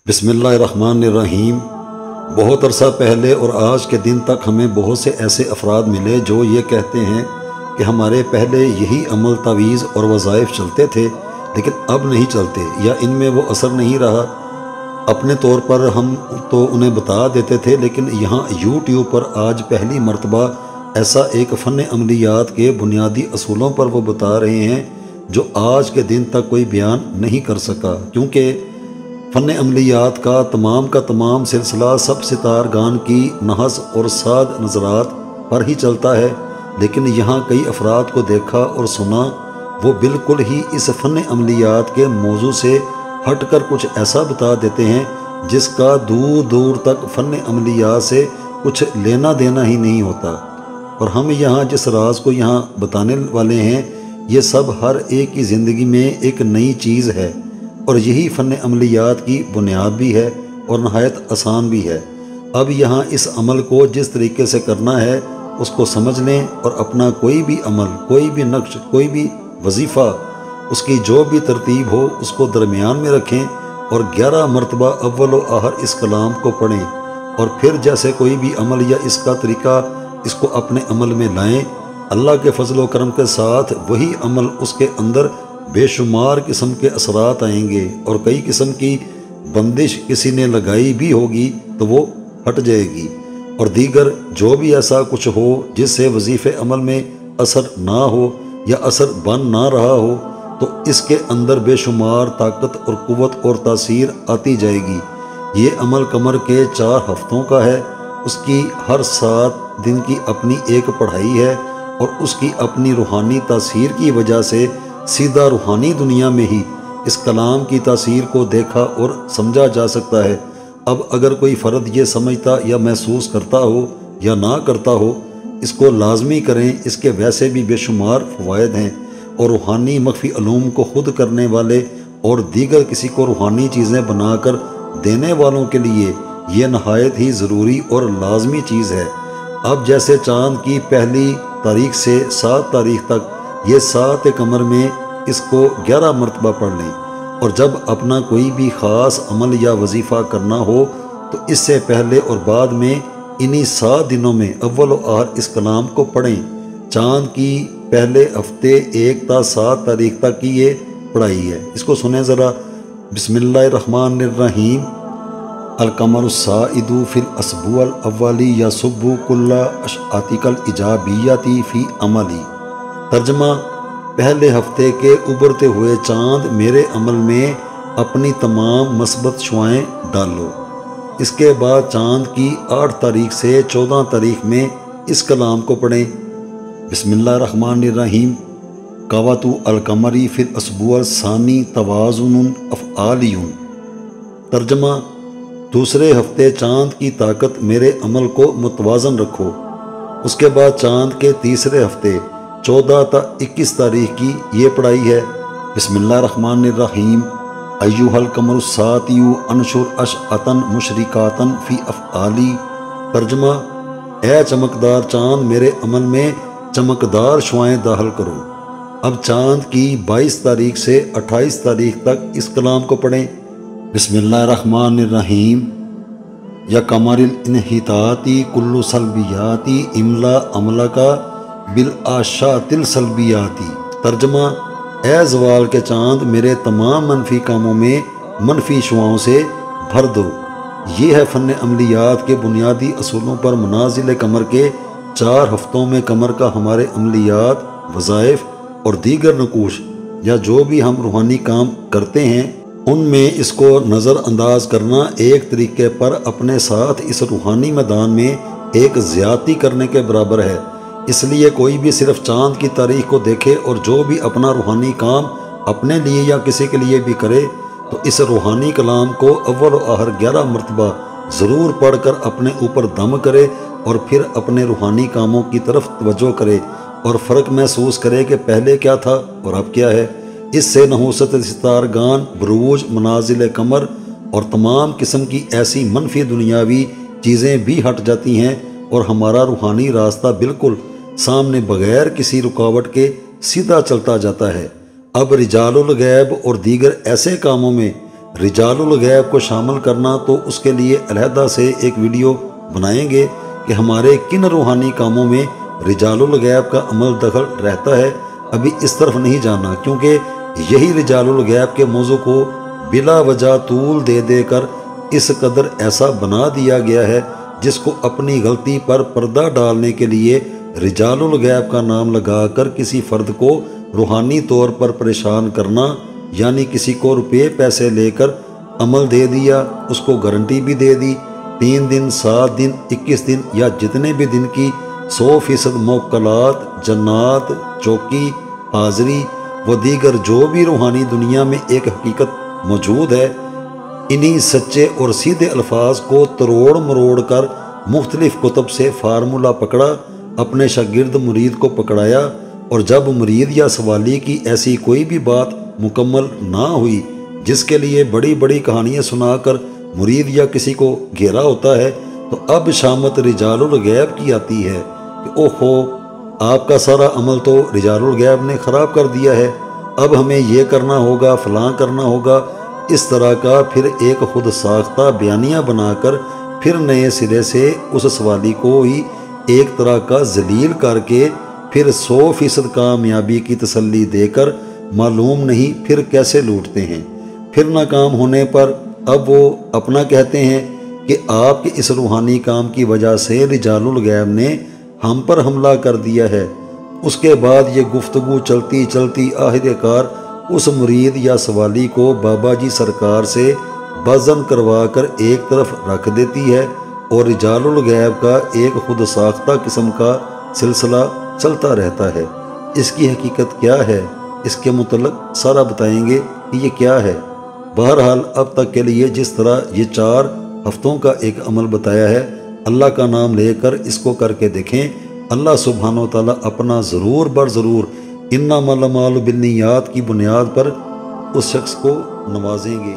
بسم اللہ الرحمن الرحیم۔ بہت عرصہ پہلے اور آج کے دن تک ہمیں بہت سے ایسے افراد ملے جو یہ کہتے ہیں کہ ہمارے پہلے یہی عمل تعویذ اور وظائف چلتے تھے لیکن اب نہیں چلتے، یا ان میں وہ اثر نہیں رہا۔ اپنے طور پر ہم تو انہیں بتا دیتے تھے، لیکن یہاں یوٹیوب پر آج پہلی مرتبہ ایسا ایک فن عملیات کے بنیادی اصولوں پر وہ بتا رہے ہیں جو آج کے دن تک کوئی بیان نہیں کر سکا، کیونکہ فن عملیات کا تمام سلسلہ سب ستارگان کی نحس اور ساد نظرات پر ہی چلتا ہے، لیکن یہاں کئی افراد کو دیکھا اور سنا، وہ بالکل ہی اس فن عملیات کے موضوع سے ہٹ کر کچھ ایسا بتا دیتے ہیں جس کا دور دور تک فن عملیات سے کچھ لینا دینا ہی نہیں ہوتا۔ اور ہم یہاں جس راز کو یہاں بتانے والے ہیں، یہ سب ہر ایک کی زندگی میں ایک نئی چیز ہے، اور یہی فن عملیات کی بنیاد بھی ہے اور نہایت آسان بھی ہے۔ اب یہاں اس عمل کو جس طریقے سے کرنا ہے اس کو سمجھ لیں، اور اپنا کوئی بھی عمل، کوئی بھی نقش، کوئی بھی وظیفہ، اس کی جو بھی ترتیب ہو اس کو درمیان میں رکھیں اور 11 مرتبہ اول و آخر اس کلام کو پڑھیں، اور پھر جیسے کوئی بھی عمل یا اس کا طریقہ اس کو اپنے عمل میں لائیں۔ اللہ کے فضل و کرم کے ساتھ وہی عمل اس کے اندر بے شمار قسم کے اثرات آئیں گے، اور کئی قسم کی بندش کسی نے لگائی بھی ہوگی تو وہ ہٹ جائے گی، اور دیگر جو بھی ایسا کچھ ہو جس سے وظیفے عمل میں اثر نہ ہو یا اثر بن نہ رہا ہو تو اس کے اندر بے شمار طاقت اور قوت اور تاثیر آتی جائے گی۔ یہ عمل کمر کے 4 ہفتوں کا ہے، اس کی ہر 7 دن کی اپنی ایک پڑھائی ہے، اور اس کی اپنی روحانی تاثیر کی وجہ سے سیدھا روحانی دنیا میں ہی اس کلام کی تاثیر کو دیکھا اور سمجھا جا سکتا ہے۔ اب اگر کوئی فرد یہ سمجھتا یا محسوس کرتا ہو یا نہ کرتا ہو، اس کو لازمی کریں، اس کے ویسے بھی بے شمار فوائد ہیں، اور روحانی مخفی علوم کو خود کرنے والے اور دیگر کسی کو روحانی چیزیں بنا کر دینے والوں کے لیے یہ نہایت ہی ضروری اور لازمی چیز ہے۔ اب جیسے چاند کی پہلی تاریخ سے 7 تاریخ تک یہ 7 قمر میں اس کو 11 مرتبہ پڑھ لیں، اور جب اپنا کوئی بھی خاص عمل یا وظیفہ کرنا ہو تو اس سے پہلے اور بعد میں انہی 7 دنوں میں اول و آخر اس کلام کو پڑھیں۔ چاند کی پہلے ہفتے 1 تا 7 تاریخ تک کی یہ پڑھائی ہے، اس کو سنیں ذرا۔ بسم اللہ الرحمن الرحیم۔ القمر الساعد فی الاسبوع الاول یصب کل اشعاعتک الایجابیۃ فی عملی۔ ترجمہ: پہلے ہفتے کے ابھرتے ہوئے چاند میرے عمل میں اپنی تمام مثبت شعاعیں ڈالو۔ اس کے بعد چاند کی 8 تاریخ سے 14 تاریخ میں اس کلام کو پڑھیں۔ بسم اللہ الرحمن الرحیم۔ قوۃ القمر فی الاسبوع الثانی توازن افعالی۔ ترجمہ: دوسرے ہفتے چاند کی طاقت میرے عمل کو متوازن رکھو۔ اس کے بعد چاند کے تیسرے ہفتے 14 تا 21 تاریخ کی یہ پڑھائی ہے۔ بسم اللہ الرحمن الرحیم۔ ایھا القمر الساطع انشر اشعۃ مشرقۃ فی افعالی۔ ترجمہ: اے چمکدار چاند میرے عمل میں چمکدار شعاعیں داخل کرو۔ اب چاند کی 22 تاریخ سے 28 تاریخ تک اس کلام کو پڑھیں۔ بسم اللہ الرحمن الرحیم۔ یا قمر الانحطاط کل سلبیات املا عملک بالاشاعۃ السلبیات۔ ترجمہ: اے زوال کے چاند میرے تمام منفی کاموں میں منفی شعاعوں سے بھر دو۔ یہ ہے فن عملیات کے بنیادی اصولوں پر منازل قمر کے 4 ہفتوں میں قمر کا ہمارے عملیات، وظائف اور دیگر نقوش یا جو بھی ہم روحانی کام کرتے ہیں ان میں اس کو نظر انداز کرنا ایک طریقے پر اپنے ساتھ اس روحانی میدان میں ایک زیادتی کرنے کے برابر ہے۔ اس لیے کوئی بھی صرف چاند کی تاریخ کو دیکھے اور جو بھی اپنا روحانی کام اپنے لیے یا کسی کے لیے بھی کرے تو اس روحانی کلام کو اول و آخر 11 مرتبہ ضرور پڑھ کر اپنے اوپر دم کرے، اور پھر اپنے روحانی کاموں کی طرف توجہ کرے اور فرق محسوس کرے کہ پہلے کیا تھا اور اب کیا ہے۔ اس سے نحوست ستارگان، بروج، منازل قمر اور تمام قسم کی ایسی منفی دنیاوی چیزیں بھی ہٹ جاتی ہیں، اور ہمارا روحانی راستہ بالکل سامنے بغیر کسی رکاوٹ کے سیدھا چلتا جاتا ہے۔ اب رجال الغیب اور دیگر ایسے کاموں میں رجال الغیب کو شامل کرنا تو اس کے لیے علیحدہ سے ایک ویڈیو بنائیں گے کہ ہمارے کن روحانی کاموں میں رجال الغیب کا عمل دخل رہتا ہے۔ ابھی اس طرف نہیں جانا، کیونکہ یہی رجال الغیب کے موضوع کو بلا وجہ طول دے دے کر اس قدر ایسا بنا دیا گیا ہے، جس کو اپنی غلطی پر پردہ ڈالنے کے لیے رجال الغیب کا نام لگا کر کسی فرد کو روحانی طور پر پریشان کرنا، یعنی کسی کو روپے پیسے لے کر عمل دے دیا، اس کو گارنٹی بھی دے دی، 3 دن 7 دن 21 دن یا جتنے بھی دن کی 100% موکلات، جنات، چوکی، حاضری و دیگر جو بھی روحانی دنیا میں ایک حقیقت موجود ہے، انہی سچے اور سیدھے الفاظ کو تروڑ مروڑ کر مختلف کتب سے فارمولہ پکڑا، اپنے شاگرد مرید کو پکڑایا، اور جب مرید یا سوالی کی ایسی کوئی بھی بات مکمل نہ ہوئی جس کے لیے بڑی بڑی کہانیاں سنا کر مرید یا کسی کو گھیرا ہوتا ہے، تو اب شامت رجال الغیب کی آتی ہے کہ اوہو، آپ کا سارا عمل تو رجال الغیب نے خراب کر دیا ہے، اب ہمیں یہ کرنا ہوگا، فلاں کرنا ہوگا۔ اس طرح کا پھر ایک خود ساختہ بیانیہ بنا کر پھر نئے سرے سے اس سوالی کو ہی ایک طرح کا ذلیل کر کے پھر 100% کامیابی کی تسلی دے کر معلوم نہیں پھر کیسے لوٹتے ہیں۔ پھر ناکام ہونے پر اب وہ اپنا کہتے ہیں کہ آپ کے اس روحانی کام کی وجہ سے رجال الغیب نے ہم پر حملہ کر دیا ہے۔ اس کے بعد یہ گفتگو چلتی چلتی آخر کار اس مرید یا سوالی کو بابا جی سرکار سے بازن کروا کر ایک طرف رکھ دیتی ہے، اور رجال الغیب کا ایک خود ساختہ قسم کا سلسلہ چلتا رہتا ہے۔ اس کی حقیقت کیا ہے، اس کے متعلق سارا بتائیں گے کہ یہ کیا ہے۔ بہرحال اب تک کے لیے جس طرح یہ 4 ہفتوں کا ایک عمل بتایا ہے، اللہ کا نام لے کر اس کو کر کے دیکھیں، اللہ سبحانہ و تعالیٰ اپنا ضرور بر ضرور انما الاعمال بالنیات کی بنیاد پر اس شخص کو نوازیں گے۔